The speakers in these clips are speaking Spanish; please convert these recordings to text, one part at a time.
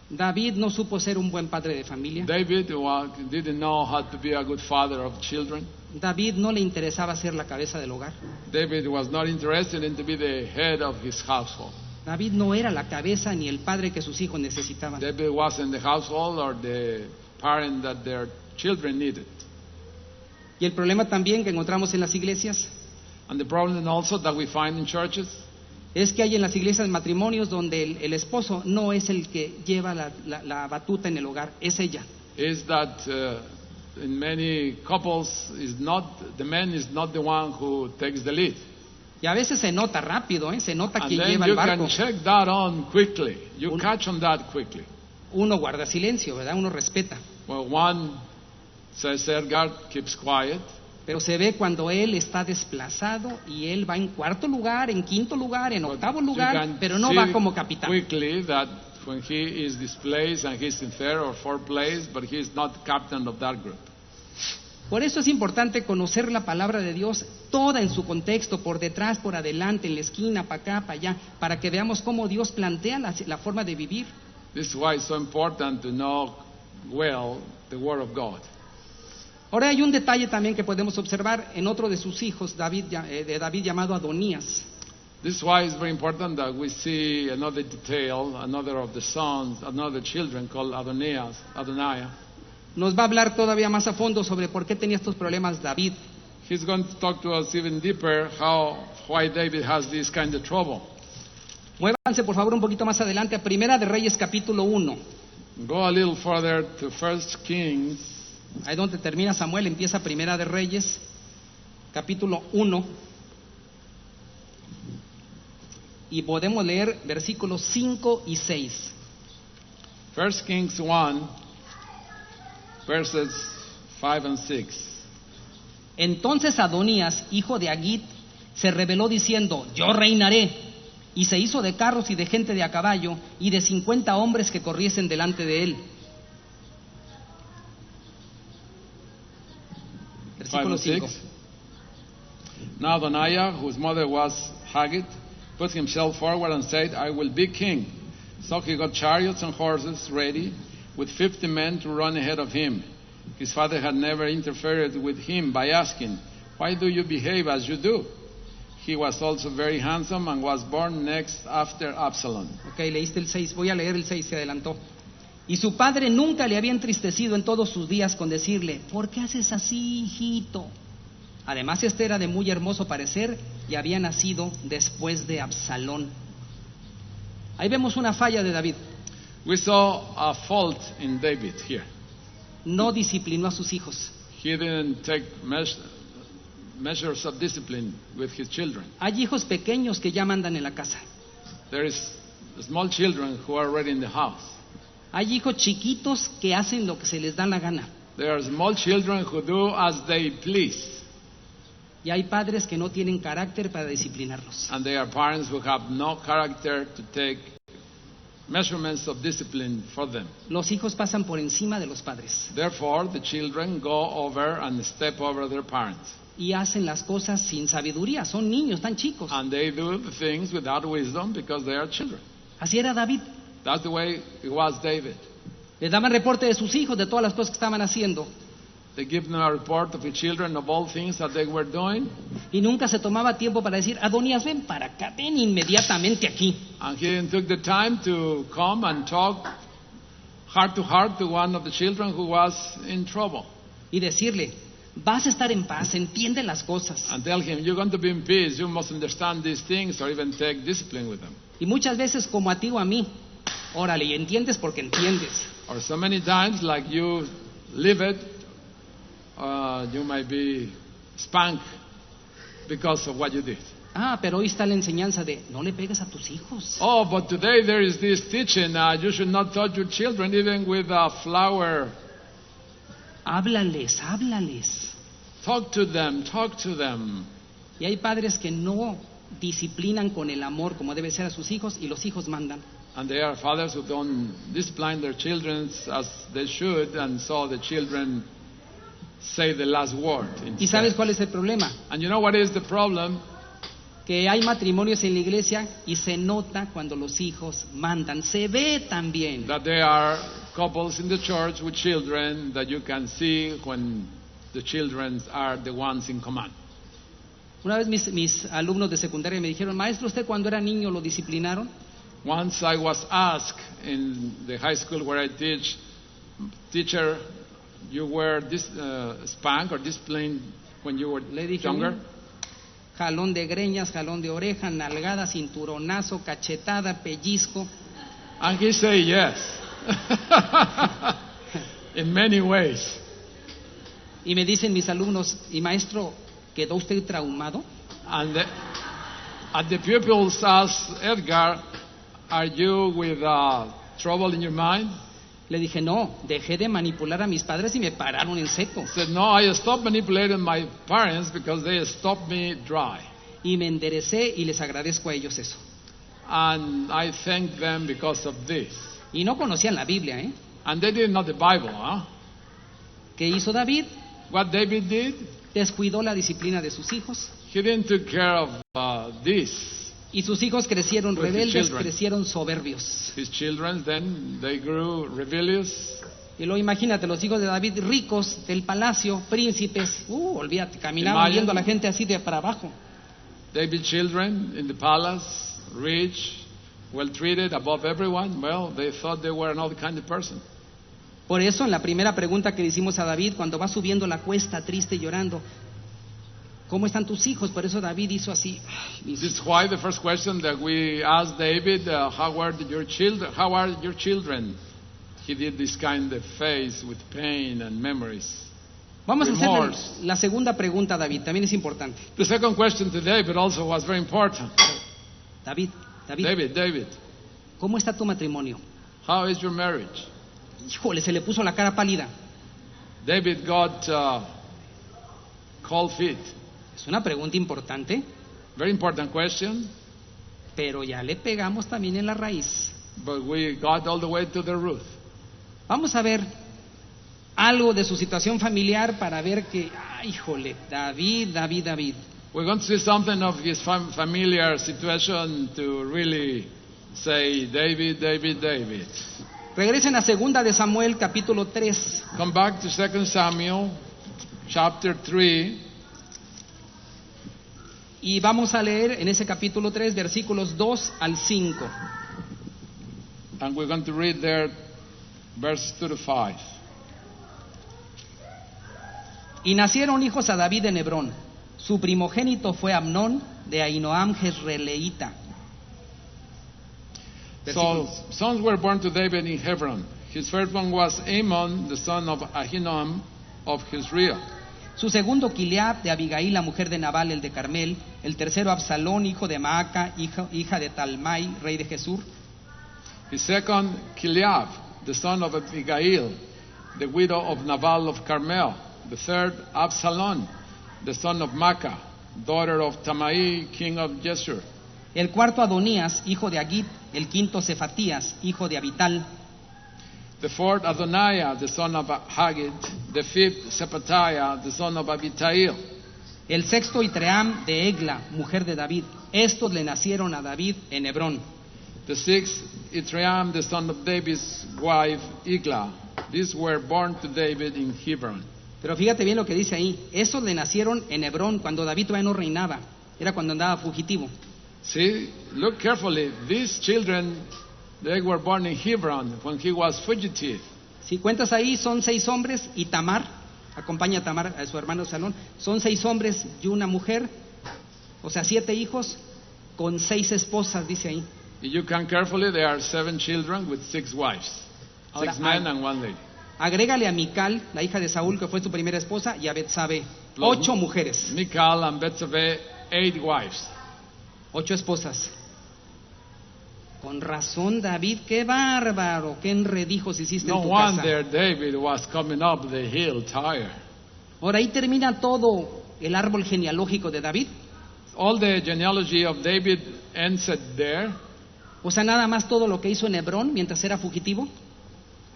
David no supo ser un buen padre de familia. David didn't know how to be a good father of children. David no le interesaba ser la cabeza del hogar. David was not interested in to be the head of his household. David no era la cabeza ni el padre que sus hijos necesitaban. David wasn't the household or the parent that their children needed. Y el problema también que encontramos en las iglesias And the problem also that we find in churches es que hay en las iglesias matrimonios donde el esposo no es el que lleva la batuta en el hogar, es ella. is that in many couples the man is not the one who takes the lead. Y a veces se nota rápido, se nota And quién then lleva you el barco. can check that on quickly. You catch on that quickly. Uno guarda silencio, ¿verdad? Uno respeta. Well, one says Edgar keeps quiet, Pero se ve cuando él está desplazado y él va en cuarto lugar, en quinto lugar, en octavo you lugar, can pero no see va como capitán. quickly that when he is displaced and he's in third or fourth place, but he is not the captain of that group. Por eso es importante conocer la palabra de Dios toda en su contexto, por detrás, por adelante, en la esquina, para acá, para allá, para que veamos cómo Dios plantea la forma de vivir. This is why it's so important to know well the Word of God. Ahora hay un detalle también que podemos observar en otro de sus hijos, de David llamado Adonías. This is why it's very important that we see another detail, another of the sons, another children called Adoniah. Nos va a hablar todavía más a fondo sobre por qué tenía estos problemas David. He's going to talk to us even deeper why David has this kind of trouble. Muévanse por favor un poquito más adelante a Primera de Reyes capítulo 1. Go a little further to 1 Kings. Ahí donde termina Samuel, empieza Primera de Reyes, capítulo 1. Y podemos leer versículos 5 y 6. 1 Kings 1, verses 5 and 6. Entonces Adonías, hijo de Agit, se rebeló diciendo: yo reinaré. Y se hizo de carros y de gente de a caballo y de 50 hombres que corriesen delante de él. Versículo 5. Now Adoniah, whose mother was Haggith, put himself forward and said, I will be king. So he got chariots and horses ready, with 50 men to run ahead of him. His father had never interfered with him by asking, why do you behave as you do? He was also very handsome and was born next after Absalom. Ok, leíste el 6, voy a leer el 6, se adelantó. Y su padre nunca le había entristecido en todos sus días con decirle: ¿por qué haces así, hijito? Además, este era de muy hermoso parecer y había nacido después de Absalón. Ahí vemos una falla de David. We saw a fault in David here. No disciplinó a sus hijos. He didn't take measures of discipline with his children. Hay hijos pequeños que ya mandan en la casa. There is small children who are already in the house. Hay hijos chiquitos que hacen lo que se les da la gana. There are small children who do as they please. Y hay padres que no tienen carácter para disciplinarlos. And there are parents who have no character to take measurements of discipline for them. Los hijos pasan por encima de los padres Therefore, the children go over and step over their parents. y hacen las cosas sin sabiduría. Son niños, tan chicos. And they do the things without wisdom because they are children. Así era David. That's the way it was David. Les daban reporte de sus hijos, de todas las cosas que estaban haciendo. They give them a report of the children of all things that they were doing. Y nunca se tomaba tiempo para decir: Adonías, ven para acá, ven inmediatamente aquí. And he didn't took the time to come and talk heart to one of the children who was in trouble. Y decirle: vas a estar en paz, entiende las cosas. And tell him, you're going to be in peace, you must understand these things or even take discipline with them. Y muchas veces, como a ti o a mí, órale, y entiendes porque entiendes. Or so many times, like you live it, you might be spanked because of what you did. Ah, pero hoy está la enseñanza de: no le pegues a tus hijos. Oh, but today there is this teaching, you should not touch your children even with a flower. Háblales, háblales. Talk to them, talk to them. Y hay padres que no disciplinan con el amor como debe ser a sus hijos y los hijos mandan. And there are fathers who don't discipline their children as they should, and so the children say the last word. ¿Y sabes cuál es el problema? And you know what is the problem? que hay matrimonios en la iglesia y se nota cuando los hijos mandan, se ve también. That there are couples in the church with children that you can see when the children are the ones in command. Una vez mis alumnos de secundaria me dijeron, maestro, ¿usted cuando era niño lo disciplinaron? Once I was asked in the high school where I teach, teacher, you were spanked or disciplined when you were Le dije, younger? jalón de greñas, jalón de oreja, nalgada, cinturonazo, cachetada, pellizco. And he said yes. In many ways. Y me dicen mis alumnos, y maestro, ¿quedó usted traumado? And the pupils asked Edgar, are you with trouble in your mind? Le dije, no, dejé de manipular a mis padres y me pararon en seco. He said, no, I stopped manipulating my parents because they stopped me dry. Y me enderecé y les agradezco a ellos eso. And I thank them because of this. Y no conocían la Biblia, ¿eh? And they didn't know the Bible, huh? ¿Qué hizo David? What David did, Descuidó la disciplina de sus hijos. he didn't take care of this. Y sus hijos crecieron With his rebeldes, children. crecieron soberbios. His children, then they grew rebellious. Y luego imagínate, los hijos de David ricos del palacio, príncipes, olvídate, caminaban Imagine. viendo a la gente así de para abajo. David's children in the palace, rich, well treated above everyone. Well, they thought they were another kind of person. Por eso en la primera pregunta que le hicimos a David, cuando va subiendo la cuesta triste y llorando, ¿cómo están tus hijos? Por eso David hizo así. Ay, mis This is why the first question that we asked David, how are your children? How are your children? He did this kind of face with pain and memories. Vamos a hacer Remorse. la segunda pregunta, David, también es importante. The second question to David also was very important. David, David, ¿cómo está tu matrimonio? how is your marriage? Híjole, se le puso la cara pálida. David got cold feet. Es una pregunta importante, Very important question, pero ya le pegamos también en la raíz. but we got all the way to the root. Vamos a ver algo de su situación familiar para ver que, ay, híjole, David. We're going to see something of his familiar situation to really say, David. Regresen a 2 de Samuel, capítulo 3. Come back to 2 Samuel, chapter 3, Y vamos a leer en ese capítulo 3, versículos 2 al 5. and we're going to read there verses 2 to 5. Y nacieron hijos a David en Hebrón. Su primogénito fue Amnón, de Ahinoam Jezreelita. So sons were born to David in Hebron. His first one was Amon, the son of Ahinoam of Jezreel. Su segundo, Kileab, de Abigail, la mujer de Nabal, el de Carmel. El tercero, Absalón, hijo de Maaca, hija de Talmai, rey de Jesús. His second, Kileab, the son of Abigail, the widow of Nabal of Carmel. The third, Absalom, the son of Maacah, daughter of Tamai, king of Jeshur. El cuarto, Adonías, hijo de Agit. El quinto, Cefatías, hijo de Abital. The fourth, Adoniah, the son of Haggit. The fifth, Shephatiah, the son of Abitail. El sexto, Itream, de Egla, mujer de David. Estos le nacieron a David en Hebrón. The sixth, Itream, the son of David's wife, Eglah. These were born to David in Hebron. Pero fíjate bien lo que dice ahí. Estos le nacieron en Hebrón, cuando David todavía no reinaba. Era cuando andaba fugitivo. See, look carefully. These children, they were born in Hebron when he was fugitive. Si cuentas ahí, son 6 hombres y Tamar, acompaña a Tamar, a su hermano Salón, son 6 hombres y una mujer, o sea, 7 hijos con 6 esposas, dice ahí. If you count carefully, there are 7 children with 6 wives. Ahora, 6 men and 1 lady. Agrégale a Mical, la hija de Saúl, que fue su primera esposa, y a Betsabe, 8 mujeres, Michal and Bethsabe, 8 wives. 8 esposas. Con razón, David, qué bárbaro, qué enredijos hiciste No en tu casa. wonder David was coming up the hill tired. Ahora ahí termina todo el árbol genealógico de David. All the genealogy of David ends there. O sea, nada más todo lo que hizo en Hebrón mientras era fugitivo.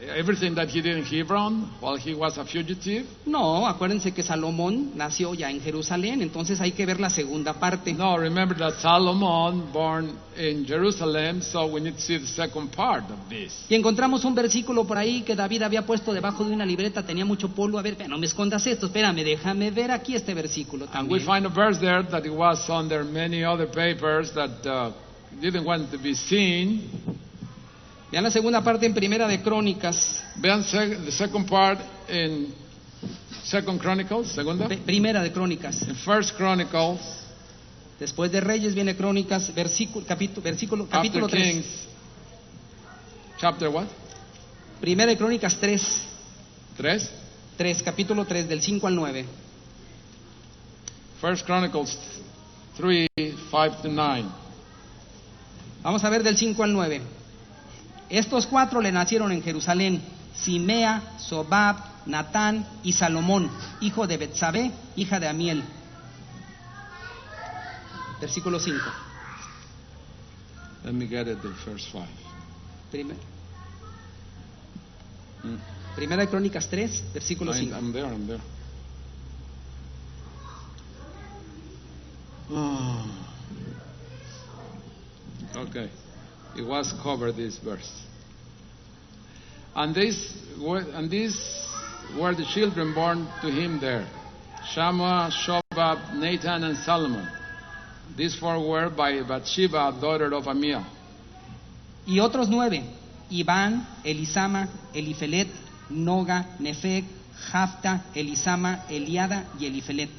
everything that he did in Hebron while he was a fugitive? No, acuérdense que Salomón nació ya en Jerusalén, entonces hay que ver la segunda parte. No, remember that Solomon born in Jerusalem, so we need to see the second part of this. Y encontramos un versículo por ahí que David había puesto debajo de una libreta, tenía mucho polvo. A ver, no me escondas esto, espérame, déjame ver aquí este versículo And we también. find a verse there that it was under many other papers that didn't want to be seen. Vean la segunda parte en Primera de Crónicas. Vean the second part in Second Chronicles, segunda. Primera de Crónicas. In First Chronicles, Después de Reyes viene Crónicas, versículo after capítulo 3. Kings, chapter what? Primera de Crónicas 3, 3? capítulo 3, del 5 al 9. First Chronicles 3, 5 to 9. Vamos a ver del 5 al 9. Estos 4 le nacieron en Jerusalén: Simea, Sobab, Natán y Salomón, hijo de Betsabé, hija de Amiel. Versículo 5. Let me get it, the first 5. Primera de Crónicas 3, versículo 5. I'm there. Oh. Okay. It was covered, this verse. And these were the children born to him there: Shammah, Shobab, Nathan, and Solomon. These 4 were by Bathsheba, daughter of Amiel. Y otros 9: Iván, Elisama, Elifelet, Noga, Nefeg, Jafta, Elisama, Eliada y Elifelet.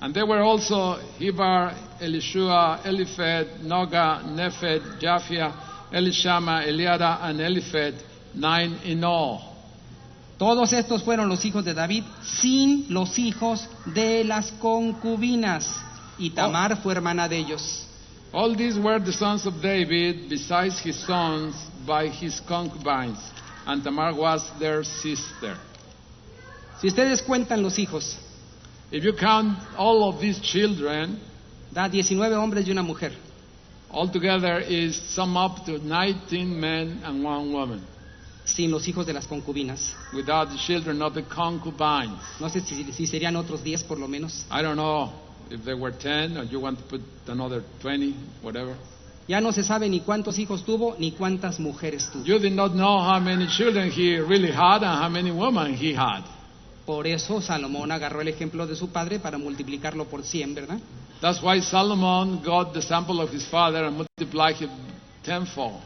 And there were also Heber, Elishua, Eliphet, Noga, Nephet, Japhia, Elishama, Eliada, and Eliphet, 9 in all. Todos estos fueron los hijos de David sin los hijos de las concubinas, y Tamar fue hermana de ellos. All these were the sons of David, besides his sons by his concubines, and Tamar was their sister. Si ustedes cuentan los hijos, If you count all of these children, da 19 hombres y una mujer. altogether is sum up to 19 men and 1 woman, Sin los hijos de las concubinas. without the children of the concubines. No sé si serían otros 10 por lo menos. I don't know if there were 10 or you want to put another 20, whatever. Ya no se sabe ni cuántos hijos tuvo ni cuántas mujeres tuvo. You did not know how many children he really had and how many women he had. Por eso Salomón agarró el ejemplo de su padre para multiplicarlo por 100, ¿verdad? That's why Solomon got the sample of his father and multiplied it tenfold.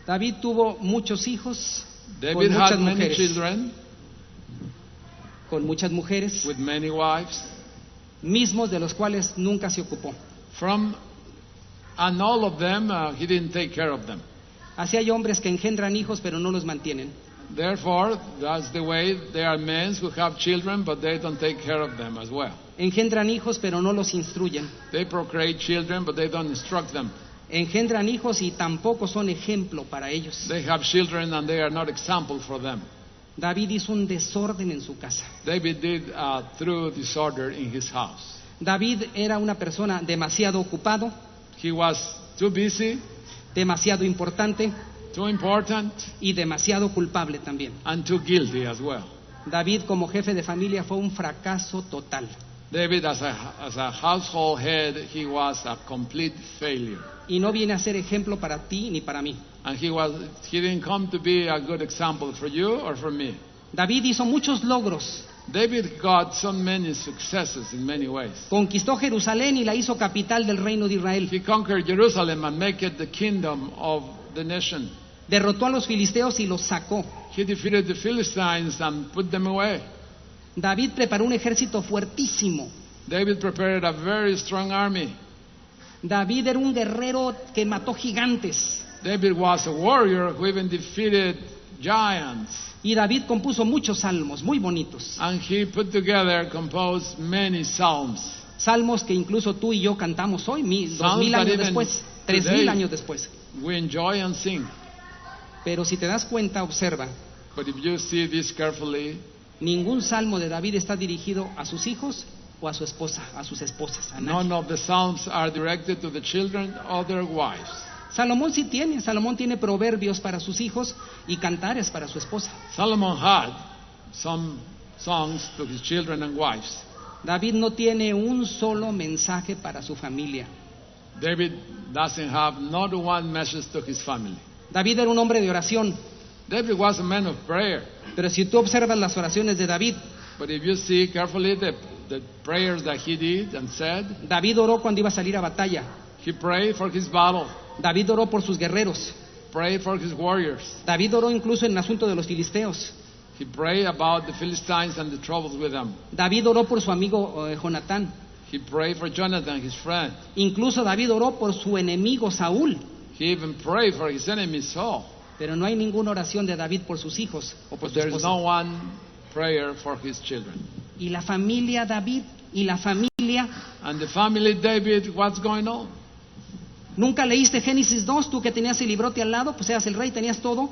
David tuvo muchos hijos David con muchas had many mujeres, children con muchas mujeres, with many wives, mismos de los cuales nunca se ocupó. and all of them, he didn't take care of them. Así hay hombres que engendran hijos pero no los mantienen. Therefore, that's the way there are men who have children, but they don't take care of them as well. Engendran hijos pero no los instruyen. They procreate children, but they don't instruct them. Engendran hijos y tampoco son ejemplo para ellos. They have children, and they are not example for them. David hizo un desorden en su casa. David did through disorder in his house. David era una persona demasiado ocupado, He was too busy, demasiado importante too important, y demasiado culpable también. and too guilty as well. David como jefe de familia fue un fracaso total. David, as a household head, he was a complete failure. Y no viene a ser ejemplo para ti ni para mí. And he didn't come to be a good example for you or for me. David hizo muchos logros. David got so many successes in many ways. Conquistó Jerusalén y la hizo capital del reino de Israel. He conquered Jerusalem and made it the kingdom of the nation. Derrotó a los filisteos y los sacó. He defeated the Philistines and put them away. David preparó un ejército fuertísimo. David prepared a very strong army. David era un guerrero que mató gigantes. David was a warrior who even defeated giants. Y David compuso muchos salmos muy bonitos. And he composed many psalms. Salmos que incluso tú y yo cantamos hoy, 2000 that años even después, today 3000 años después. We enjoy and sing. Pero si te das cuenta, observa, But if you see this carefully, ningún salmo de David está dirigido a sus hijos o a su esposa, a sus esposas, a nadie. none of the psalms are directed to the children or their wives. Salomón sí tiene. Salomón tiene proverbios para sus hijos y cantares para su esposa. Solomon had some songs to his children and wives. David no tiene un solo mensaje para su familia. David doesn't have not one message to his family. David era un hombre de oración, David was a man of prayer. pero si tú observas las oraciones de David, But if you see carefully the prayers that he did and said, David oró cuando iba a salir a batalla. he prayed for his battle, David oró por sus guerreros. prayed for his warriors. David oró incluso en el asunto de los filisteos. He prayed about the Philistines and the troubles with them. David oró por su amigo Jonatán. He prayed for Jonathan, his friend. Incluso David oró por su enemigo Saúl. He even prayed for his enemy Saul. Pero no hay ninguna oración de David por sus hijos o por But su there is esposa. no one prayer for his children. Y la familia David y la familia. And the family David, what's going on? ¿Nunca leíste Génesis 2? Tú que tenías el librote al lado, pues eras el rey, tenías todo.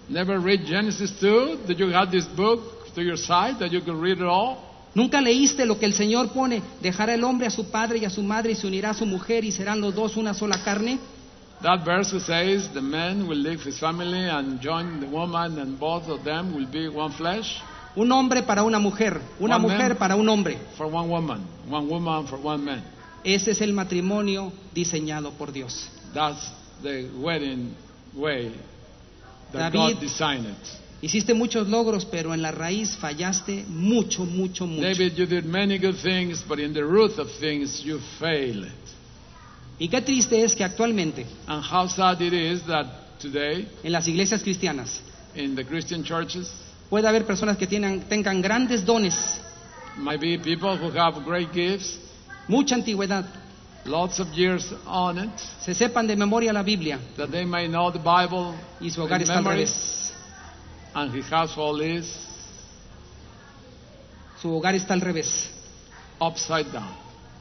Never read Genesis 2? Did you have this book to your side that you could read it all? ¿Nunca leíste lo que el Señor pone? Dejará el hombre a su padre y a su madre y se unirá a su mujer y serán los dos una sola carne. That verse which says the man will leave his family and join the woman and both of them will be one flesh. Un hombre para una mujer, una One mujer man. para un hombre. For one woman for one man. Ese es el matrimonio diseñado por Dios. That's the wedding way that David- God designed it. Hiciste muchos logros, pero en la raíz fallaste mucho, mucho, mucho. David, you did many good things, but in the root of things you failed. Y qué triste es que actualmente And how sad it is that today en las iglesias cristianas in the Christian churches puede haber personas que tengan grandes dones, might be people who have great gifts, mucha antigüedad, lots of years on it, se sepan de memoria la Biblia that they may know the Bible y su hogar in está al memory, revés. and his household is Su hogar está al revés. upside down.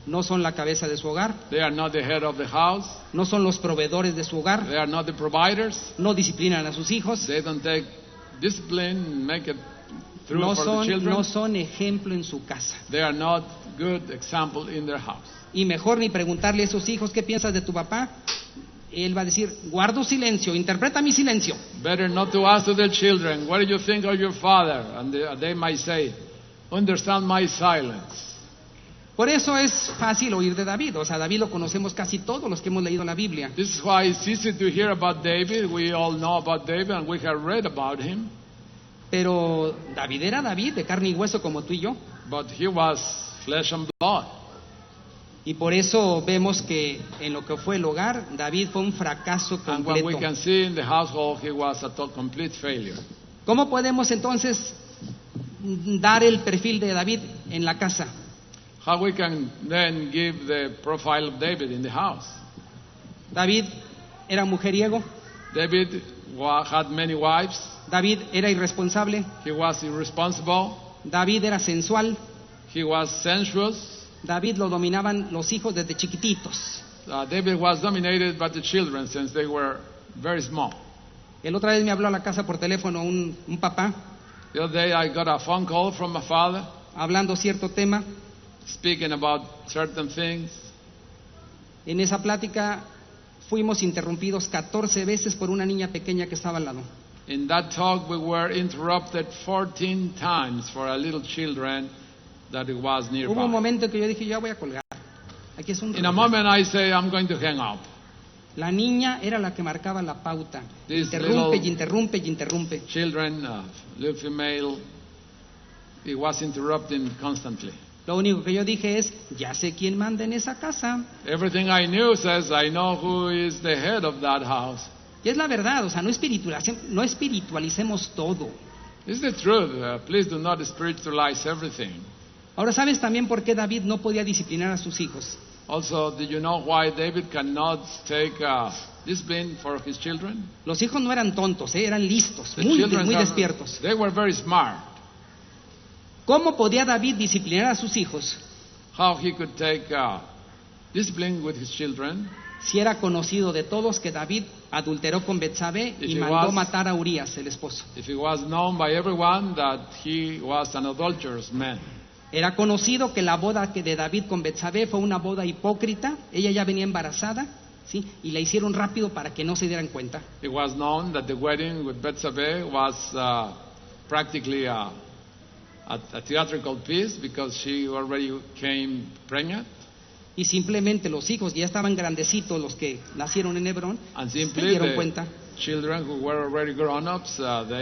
No son la cabeza de su hogar, They are not the head of the house. no son los proveedores de su hogar, They are not the providers. no disciplinan a sus hijos, They don't take discipline, make it through no for the children. son ejemplo en su casa. They are not good example in their house. Y mejor ni preguntarle a esos hijos qué piensas de tu papá. Él va a decir, guardo silencio, interpreta mi silencio. Better not to ask to their children, what do you think of your father? And they might say, understand my silence. Por eso es fácil oír de David. O sea, David lo conocemos casi todos los que hemos leído la Biblia. This is why it's easy to hear about David. We all know about David and we have read about him. Pero David era David, de carne y hueso como tú y yo. But he was flesh and blood. Y por eso vemos que en lo que fue el hogar, David fue un fracaso And what we completo. can see in the household, he was a complete failure. ¿Cómo podemos entonces dar el perfil de David en la casa? How we can then give the profile of David in the house? David era mujeriego, David had many wives. David era irresponsable, He was irresponsible. David era sensual, He was sensuous. David lo dominaban los hijos desde chiquititos. David was dominated by the children since they were very small. El otra vez me habló a la casa por teléfono un papá The other day I got a phone call from my father hablando cierto tema. speaking about certain things. En esa plática fuimos interrumpidos 14 veces por una niña pequeña que estaba al lado. In that talk we were interrupted 14 times for a little children that it was Hubo un nearby. momento en que yo dije, ya voy a colgar. Aquí es un In a reloj. moment I say I'm going to hang up. La niña era la que marcaba la pauta. This Interrumpe little- y interrumpe y interrumpe. Children, little female, it was interrupting constantly. Lo único que yo dije es, ya sé quién manda en esa casa. Everything I knew says I know who is the head of that house. Y es la verdad, o sea, no espiritualicemos todo. It's the truth. Please do not spiritualize everything. Ahora, ¿sabes también por qué David no podía disciplinar a sus hijos? Also, did you know why David cannot take discipline for his children? Los hijos no eran tontos, eran listos, The muy children despiertos. they were very smart. ¿Cómo podía David disciplinar a sus hijos How he could take discipline with his children si era conocido de todos que David adulteró con Betsabé y If he mandó was- matar a Urías, el esposo? if it was known by everyone that he was an adulterous man? Era conocido que la boda de David con Betsabé fue una boda hipócrita. Ella ya venía embarazada, ¿sí? Y la hicieron rápido para que no se dieran cuenta. It was known that the wedding with Bethsabe was practically a theatrical piece because she already came pregnant. Y simplemente los hijos ya estaban grandecitos, los que nacieron en Hebrón, And se simply dieron the cuenta. children who were already grown-ups,